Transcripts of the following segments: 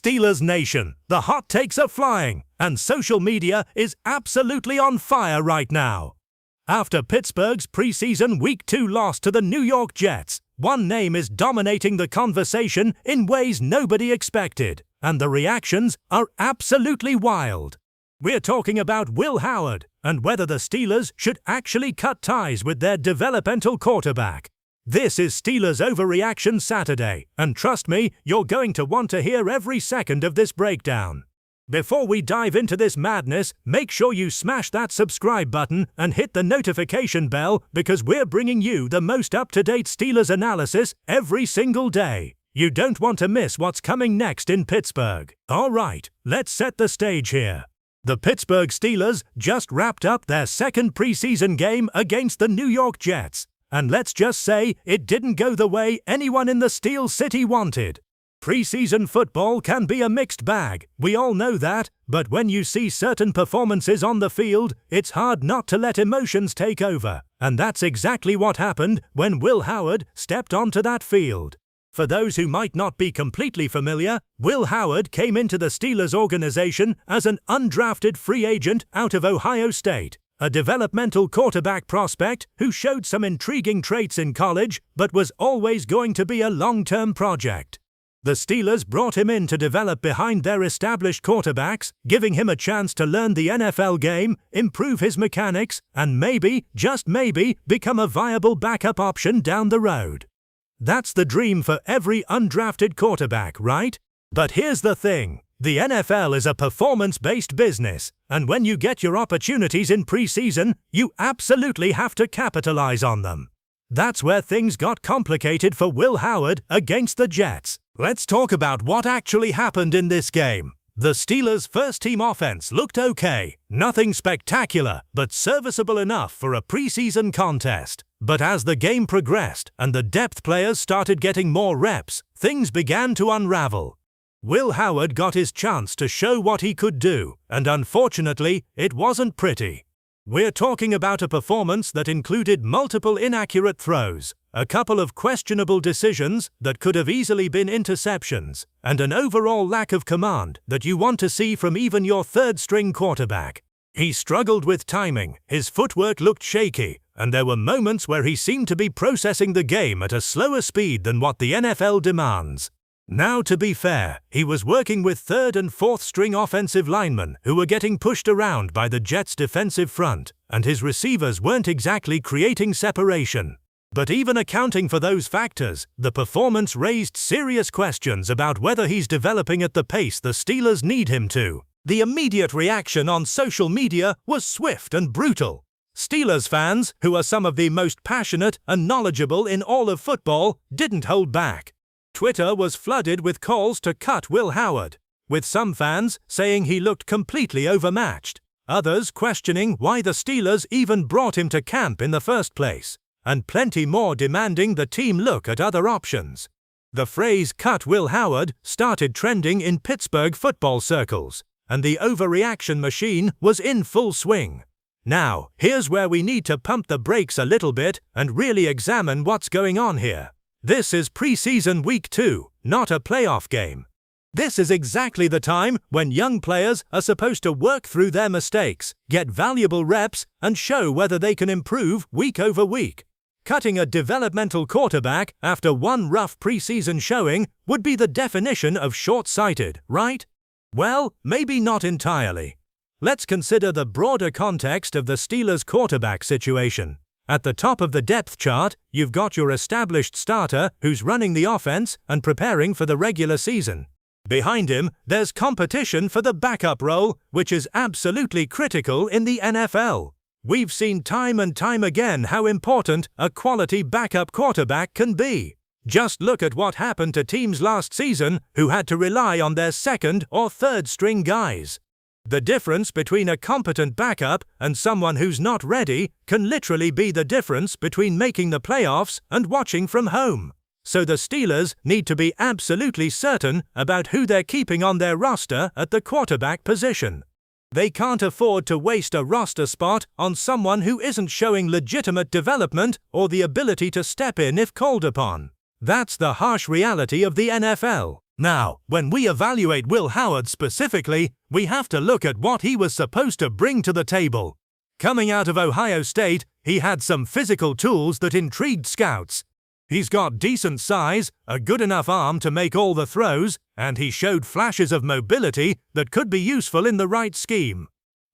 Steelers Nation, the hot takes are flying, and social media is absolutely on fire right now. After Pittsburgh's preseason Week 2 loss to the New York Jets, one name is dominating the conversation in ways nobody expected, and the reactions are absolutely wild. We're talking about Will Howard, and whether the Steelers should actually cut ties with their developmental quarterback. This is Steelers Overreaction Saturday, and trust me, you're going to want to hear every second of this breakdown. Before we dive into this madness, make sure you smash that subscribe button and hit the notification bell because we're bringing you the most up-to-date Steelers analysis every single day. You don't want to miss what's coming next in Pittsburgh. Alright, let's set the stage here. The Pittsburgh Steelers just wrapped up their second preseason game against the New York Jets. And let's just say it didn't go the way anyone in the Steel City wanted. Preseason football can be a mixed bag, we all know that, but when you see certain performances on the field, it's hard not to let emotions take over, and that's exactly what happened when Will Howard stepped onto that field. For those who might not be completely familiar, Will Howard came into the Steelers organization as an undrafted free agent out of Ohio State. A developmental quarterback prospect who showed some intriguing traits in college but was always going to be a long-term project. The Steelers brought him in to develop behind their established quarterbacks, giving him a chance to learn the NFL game, improve his mechanics, and maybe, just maybe, become a viable backup option down the road. That's the dream for every undrafted quarterback, right? But here's the thing. The NFL is a performance-based business, and when you get your opportunities in preseason, you absolutely have to capitalize on them. That's where things got complicated for Will Howard against the Jets. Let's talk about what actually happened in this game. The Steelers' first-team offense looked okay. Nothing spectacular, but serviceable enough for a preseason contest. But as the game progressed and the depth players started getting more reps, things began to unravel. Will Howard got his chance to show what he could do, and unfortunately, it wasn't pretty. We're talking about a performance that included multiple inaccurate throws, a couple of questionable decisions that could have easily been interceptions, and an overall lack of command that you want to see from even your third-string quarterback. He struggled with timing, his footwork looked shaky, and there were moments where he seemed to be processing the game at a slower speed than what the NFL demands. Now, to be fair, he was working with third and fourth string offensive linemen who were getting pushed around by the Jets' defensive front, and his receivers weren't exactly creating separation. But even accounting for those factors, the performance raised serious questions about whether he's developing at the pace the Steelers need him to. The immediate reaction on social media was swift and brutal. Steelers fans, who are some of the most passionate and knowledgeable in all of football, didn't hold back. Twitter was flooded with calls to cut Will Howard, with some fans saying he looked completely overmatched, others questioning why the Steelers even brought him to camp in the first place, and plenty more demanding the team look at other options. The phrase "cut Will Howard" started trending in Pittsburgh football circles, and the overreaction machine was in full swing. Now, here's where we need to pump the brakes a little bit and really examine what's going on here. This is preseason Week 2, not a playoff game. This is exactly the time when young players are supposed to work through their mistakes, get valuable reps, and show whether they can improve week over week. Cutting a developmental quarterback after one rough preseason showing would be the definition of short-sighted, right? Well, maybe not entirely. Let's consider the broader context of the Steelers' quarterback situation. At the top of the depth chart, you've got your established starter who's running the offense and preparing for the regular season. Behind him, there's competition for the backup role, which is absolutely critical in the NFL. We've seen time and time again how important a quality backup quarterback can be. Just look at what happened to teams last season who had to rely on their second or third string guys. The difference between a competent backup and someone who's not ready can literally be the difference between making the playoffs and watching from home. So the Steelers need to be absolutely certain about who they're keeping on their roster at the quarterback position. They can't afford to waste a roster spot on someone who isn't showing legitimate development or the ability to step in if called upon. That's the harsh reality of the NFL. Now, when we evaluate Will Howard specifically, we have to look at what he was supposed to bring to the table. Coming out of Ohio State, he had some physical tools that intrigued scouts. He's got decent size, a good enough arm to make all the throws, and he showed flashes of mobility that could be useful in the right scheme.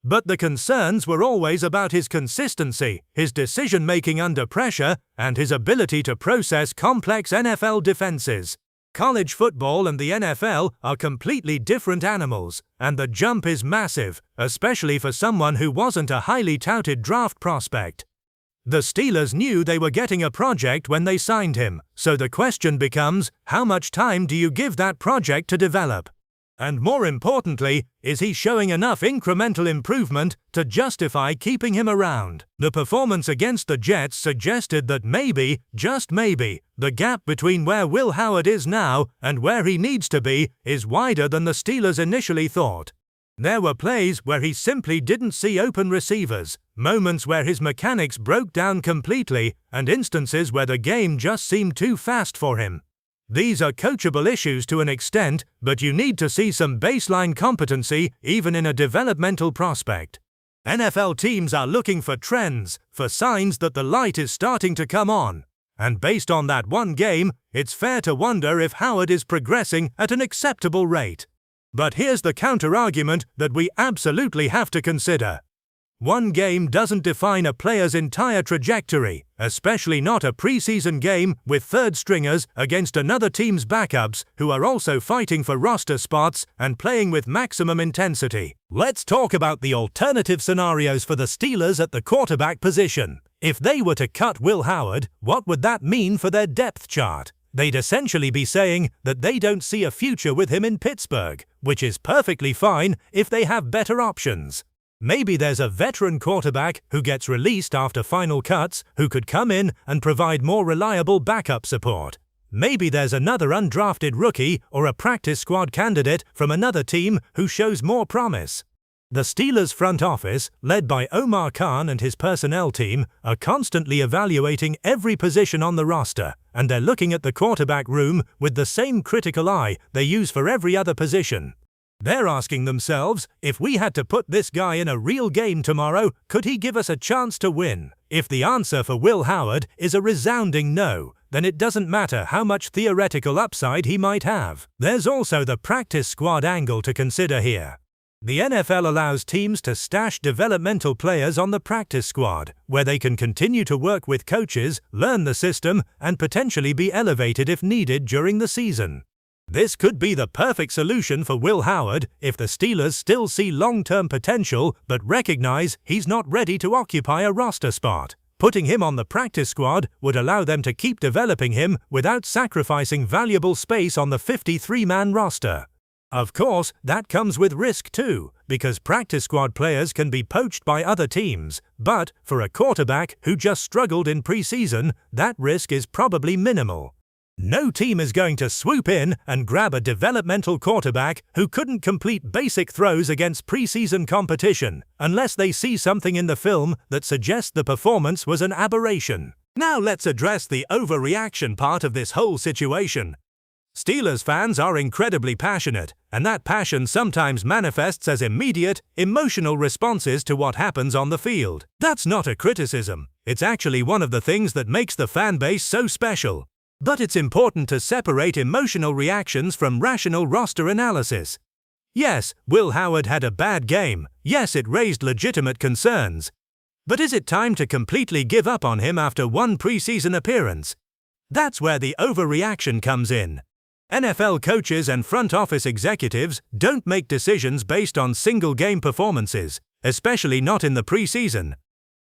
But the concerns were always about his consistency, his decision-making under pressure, and his ability to process complex NFL defenses. College football and the NFL are completely different animals, and the jump is massive, especially for someone who wasn't a highly touted draft prospect. The Steelers knew they were getting a project when they signed him, so the question becomes, how much time do you give that project to develop? And more importantly, is he showing enough incremental improvement to justify keeping him around? The performance against the Jets suggested that maybe, just maybe, the gap between where Will Howard is now and where he needs to be is wider than the Steelers initially thought. There were plays where he simply didn't see open receivers, moments where his mechanics broke down completely, and instances where the game just seemed too fast for him. These are coachable issues to an extent, but you need to see some baseline competency even in a developmental prospect. NFL teams are looking for trends, for signs that the light is starting to come on. And based on that one game, it's fair to wonder if Howard is progressing at an acceptable rate. But here's the counter-argument that we absolutely have to consider. One game doesn't define a player's entire trajectory, especially not a preseason game with third stringers against another team's backups who are also fighting for roster spots and playing with maximum intensity. Let's talk about the alternative scenarios for the Steelers at the quarterback position. If they were to cut Will Howard, what would that mean for their depth chart? They'd essentially be saying that they don't see a future with him in Pittsburgh, which is perfectly fine if they have better options. Maybe there's a veteran quarterback who gets released after final cuts who could come in and provide more reliable backup support. Maybe there's another undrafted rookie or a practice squad candidate from another team who shows more promise. The Steelers' front office, led by Omar Khan and his personnel team, are constantly evaluating every position on the roster, and they're looking at the quarterback room with the same critical eye they use for every other position. They're asking themselves, if we had to put this guy in a real game tomorrow, could he give us a chance to win? If the answer for Will Howard is a resounding no, then it doesn't matter how much theoretical upside he might have. There's also the practice squad angle to consider here. The NFL allows teams to stash developmental players on the practice squad, where they can continue to work with coaches, learn the system, and potentially be elevated if needed during the season. This could be the perfect solution for Will Howard if the Steelers still see long-term potential but recognize he's not ready to occupy a roster spot. Putting him on the practice squad would allow them to keep developing him without sacrificing valuable space on the 53-man roster. Of course, that comes with risk too, because practice squad players can be poached by other teams, but for a quarterback who just struggled in preseason, that risk is probably minimal. No team is going to swoop in and grab a developmental quarterback who couldn't complete basic throws against preseason competition, unless they see something in the film that suggests the performance was an aberration. Now let's address the overreaction part of this whole situation. Steelers fans are incredibly passionate, and that passion sometimes manifests as immediate, emotional responses to what happens on the field. That's not a criticism. It's actually one of the things that makes the fan base so special. But it's important to separate emotional reactions from rational roster analysis. Yes, Will Howard had a bad game. Yes, it raised legitimate concerns. But is it time to completely give up on him after one preseason appearance? That's where the overreaction comes in. NFL coaches and front office executives don't make decisions based on single-game performances, especially not in the preseason.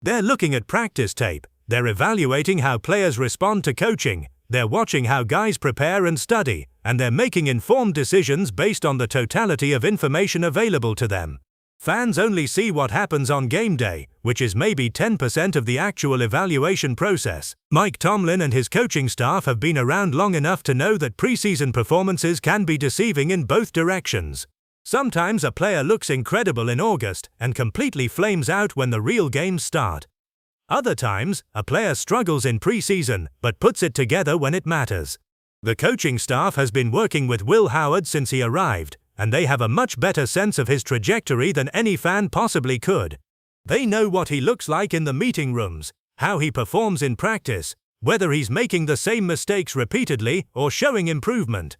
They're looking at practice tape. They're evaluating how players respond to coaching. They're watching how guys prepare and study, and they're making informed decisions based on the totality of information available to them. Fans only see what happens on game day, which is maybe 10% of the actual evaluation process. Mike Tomlin and his coaching staff have been around long enough to know that preseason performances can be deceiving in both directions. Sometimes a player looks incredible in August and completely flames out when the real games start. Other times, a player struggles in preseason but puts it together when it matters. The coaching staff has been working with Will Howard since he arrived, and they have a much better sense of his trajectory than any fan possibly could. They know what he looks like in the meeting rooms, how he performs in practice, whether he's making the same mistakes repeatedly or showing improvement.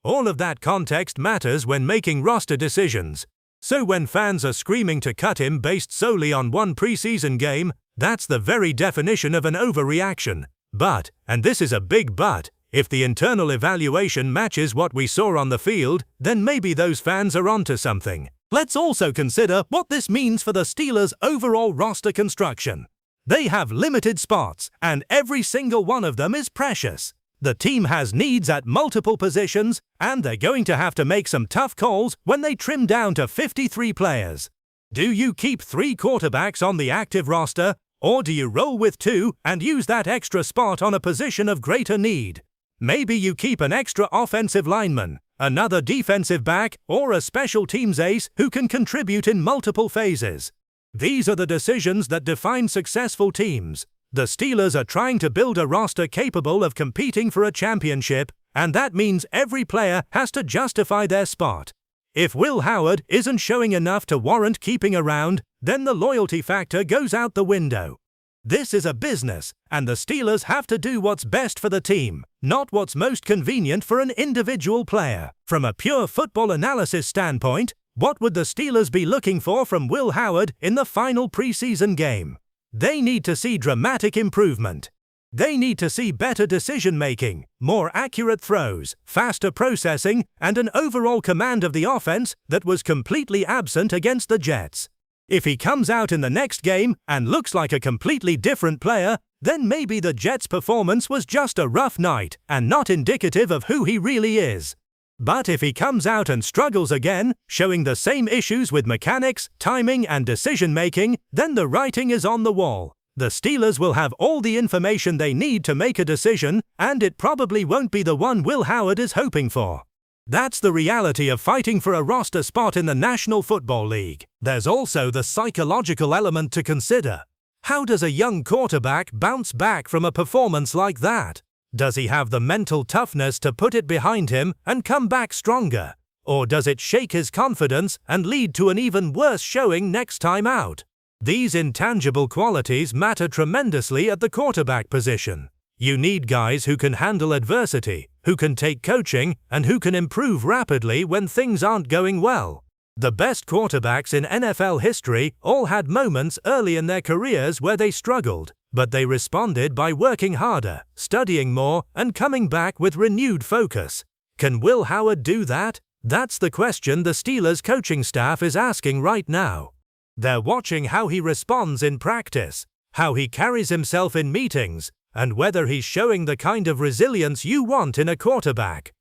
All of that context matters when making roster decisions. So when fans are screaming to cut him based solely on one preseason game, that's the very definition of an overreaction. But, and this is a big but, if the internal evaluation matches what we saw on the field, then maybe those fans are onto something. Let's also consider what this means for the Steelers' overall roster construction. They have limited spots, and every single one of them is precious. The team has needs at multiple positions, and they're going to have to make some tough calls when they trim down to 53 players. Do you keep 3 quarterbacks on the active roster, or do you roll with 2 and use that extra spot on a position of greater need? Maybe you keep an extra offensive lineman, another defensive back, or a special teams ace who can contribute in multiple phases. These are the decisions that define successful teams. The Steelers are trying to build a roster capable of competing for a championship, and that means every player has to justify their spot. If Will Howard isn't showing enough to warrant keeping around, then the loyalty factor goes out the window. This is a business, and the Steelers have to do what's best for the team, not what's most convenient for an individual player. From a pure football analysis standpoint, what would the Steelers be looking for from Will Howard in the final preseason game? They need to see dramatic improvement. They need to see better decision-making, more accurate throws, faster processing, and an overall command of the offense that was completely absent against the Jets. If he comes out in the next game and looks like a completely different player, then maybe the Jets' performance was just a rough night and not indicative of who he really is. But if he comes out and struggles again, showing the same issues with mechanics, timing, and decision-making, then the writing is on the wall. The Steelers will have all the information they need to make a decision, and it probably won't be the one Will Howard is hoping for. That's the reality of fighting for a roster spot in the National Football League. There's also the psychological element to consider. How does a young quarterback bounce back from a performance like that? Does he have the mental toughness to put it behind him and come back stronger? Or does it shake his confidence and lead to an even worse showing next time out? These intangible qualities matter tremendously at the quarterback position. You need guys who can handle adversity, who can take coaching, and who can improve rapidly when things aren't going well. The best quarterbacks in NFL history all had moments early in their careers where they struggled, but they responded by working harder, studying more, and coming back with renewed focus. Can Will Howard do that? That's the question the Steelers coaching staff is asking right now. They're watching how he responds in practice, how he carries himself in meetings, and whether he's showing the kind of resilience you want in a quarterback.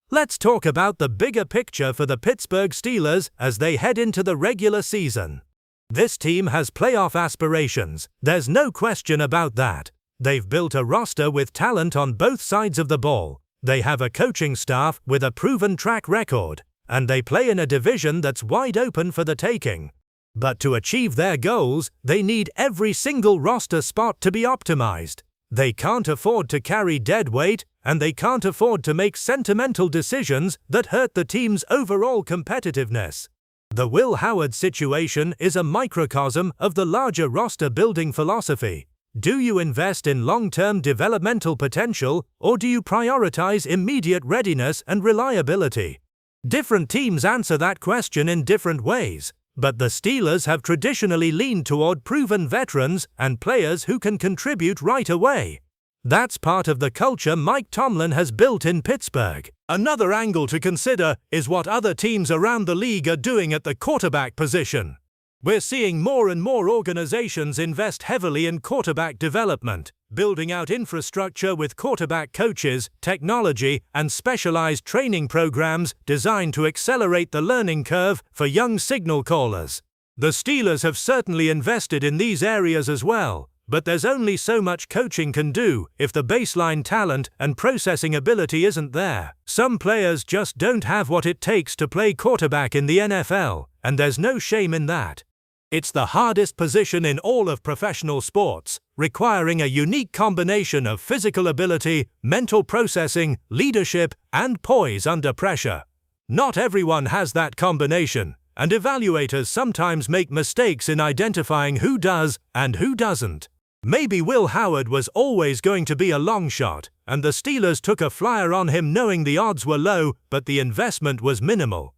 Let's talk about the bigger picture for the Pittsburgh Steelers as they head into the regular season. This team has playoff aspirations, there's no question about that. They've built a roster with talent on both sides of the ball. They have a coaching staff with a proven track record, and they play in a division that's wide open for the taking. But to achieve their goals, they need every single roster spot to be optimized. They can't afford to carry dead weight, and they can't afford to make sentimental decisions that hurt the team's overall competitiveness. The Will Howard situation is a microcosm of the larger roster-building philosophy. Do you invest in long-term developmental potential, or do you prioritize immediate readiness and reliability? Different teams answer that question in different ways, but the Steelers have traditionally leaned toward proven veterans and players who can contribute right away. That's part of the culture Mike Tomlin has built in Pittsburgh. Another angle to consider is what other teams around the league are doing at the quarterback position. We're seeing more and more organizations invest heavily in quarterback development, building out infrastructure with quarterback coaches, technology, and specialized training programs designed to accelerate the learning curve for young signal callers. The Steelers have certainly invested in these areas as well, but there's only so much coaching can do if the baseline talent and processing ability isn't there. Some players just don't have what it takes to play quarterback in the NFL, and there's no shame in that. It's the hardest position in all of professional sports, requiring a unique combination of physical ability, mental processing, leadership, and poise under pressure. Not everyone has that combination, and evaluators sometimes make mistakes in identifying who does and who doesn't. Maybe Will Howard was always going to be a long shot, and the Steelers took a flyer on him knowing the odds were low, but the investment was minimal.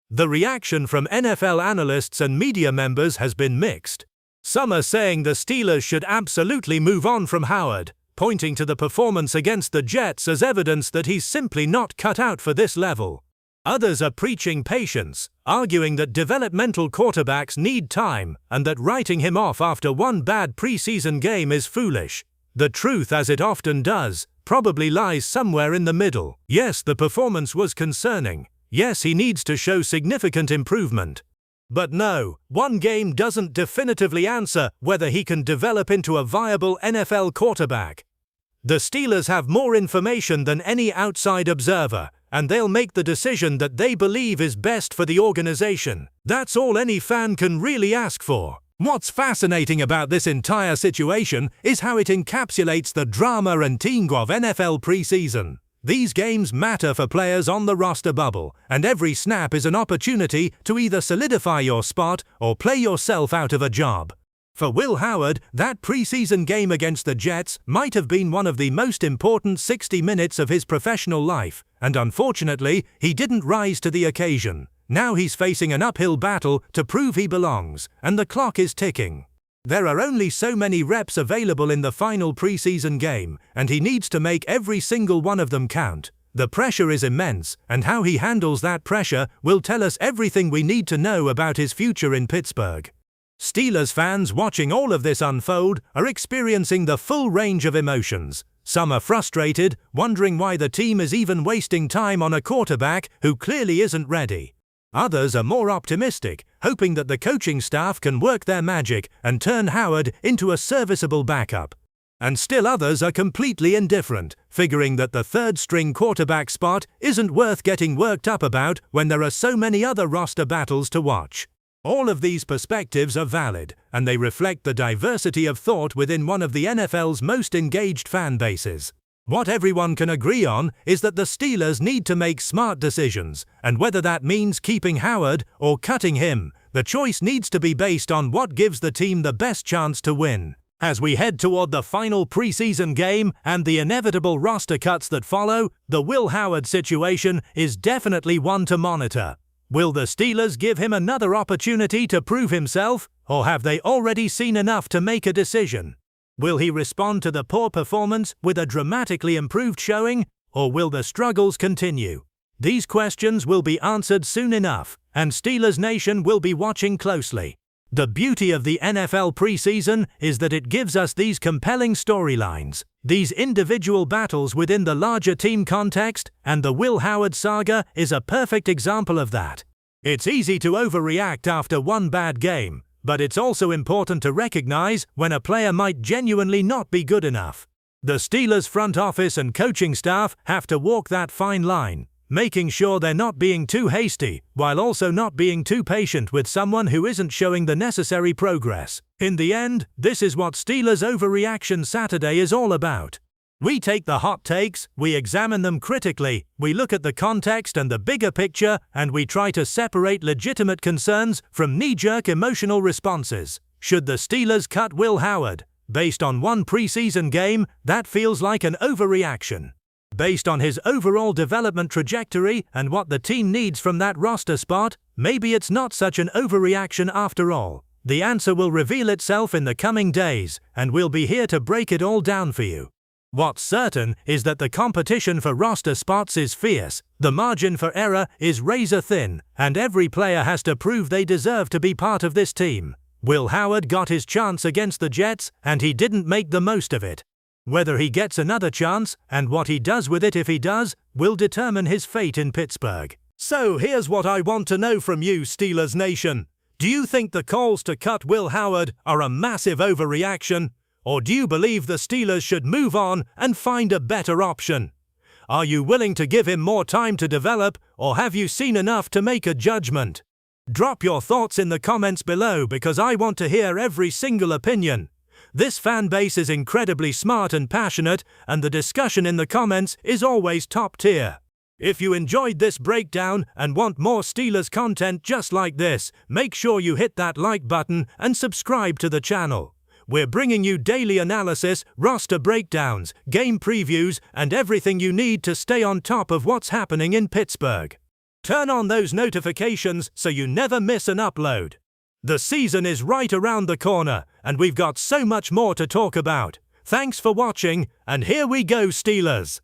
The reaction from NFL analysts and media members has been mixed. Some are saying the Steelers should absolutely move on from Howard, pointing to the performance against the Jets as evidence that he's simply not cut out for this level. Others are preaching patience, arguing that developmental quarterbacks need time and that writing him off after one bad preseason game is foolish. The truth, as it often does, probably lies somewhere in the middle. Yes, the performance was concerning. Yes, he needs to show significant improvement. But no, one game doesn't definitively answer whether he can develop into a viable NFL quarterback. The Steelers have more information than any outside observer, and they'll make the decision that they believe is best for the organization. That's all any fan can really ask for. What's fascinating about this entire situation is how it encapsulates the drama and ting of NFL preseason. These games matter for players on the roster bubble, and every snap is an opportunity to either solidify your spot or play yourself out of a job. For Will Howard, that preseason game against the Jets might have been one of the most important 60 minutes of his professional life, and unfortunately, he didn't rise to the occasion. Now he's facing an uphill battle to prove he belongs, and the clock is ticking. There are only so many reps available in the final preseason game, and he needs to make every single one of them count. The pressure is immense, and how he handles that pressure will tell us everything we need to know about his future in Pittsburgh. Steelers fans watching all of this unfold are experiencing the full range of emotions. Some are frustrated, wondering why the team is even wasting time on a quarterback who clearly isn't ready. Others are more optimistic, hoping that the coaching staff can work their magic and turn Howard into a serviceable backup. And still others are completely indifferent, figuring that the third-string quarterback spot isn't worth getting worked up about when there are so many other roster battles to watch. All of these perspectives are valid, and they reflect the diversity of thought within one of the NFL's most engaged fan bases. What everyone can agree on is that the Steelers need to make smart decisions, and whether that means keeping Howard or cutting him, the choice needs to be based on what gives the team the best chance to win. As we head toward the final preseason game and the inevitable roster cuts that follow, the Will Howard situation is definitely one to monitor. Will the Steelers give him another opportunity to prove himself, or have they already seen enough to make a decision? Will he respond to the poor performance with a dramatically improved showing, or will the struggles continue? These questions will be answered soon enough, and Steelers Nation will be watching closely. The beauty of the NFL preseason is that it gives us these compelling storylines, these individual battles within the larger team context, and the Will Howard saga is a perfect example of that. It's easy to overreact after one bad game, but it's also important to recognize when a player might genuinely not be good enough. The Steelers front office and coaching staff have to walk that fine line, making sure they're not being too hasty, while also not being too patient with someone who isn't showing the necessary progress. In the end, this is what Steelers Overreaction Saturday is all about. We take the hot takes, we examine them critically, we look at the context and the bigger picture, and we try to separate legitimate concerns from knee-jerk emotional responses. Should the Steelers cut Will Howard? Based on one preseason game, that feels like an overreaction. Based on his overall development trajectory and what the team needs from that roster spot, maybe it's not such an overreaction after all. The answer will reveal itself in the coming days, and we'll be here to break it all down for you. What's certain is that the competition for roster spots is fierce, the margin for error is razor thin, and every player has to prove they deserve to be part of this team. Will Howard got his chance against the Jets, and he didn't make the most of it. Whether he gets another chance, and what he does with it if he does, will determine his fate in Pittsburgh. So here's what I want to know from you, Steelers Nation. Do you think the calls to cut Will Howard are a massive overreaction? Or do you believe the Steelers should move on and find a better option? Are you willing to give him more time to develop, or have you seen enough to make a judgment? Drop your thoughts in the comments below because I want to hear every single opinion. This fan base is incredibly smart and passionate, and the discussion in the comments is always top tier. If you enjoyed this breakdown and want more Steelers content just like this, make sure you hit that like button and subscribe to the channel. We're bringing you daily analysis, roster breakdowns, game previews, and everything you need to stay on top of what's happening in Pittsburgh. Turn on those notifications so you never miss an upload. The season is right around the corner, and we've got so much more to talk about. Thanks for watching, and here we go, Steelers!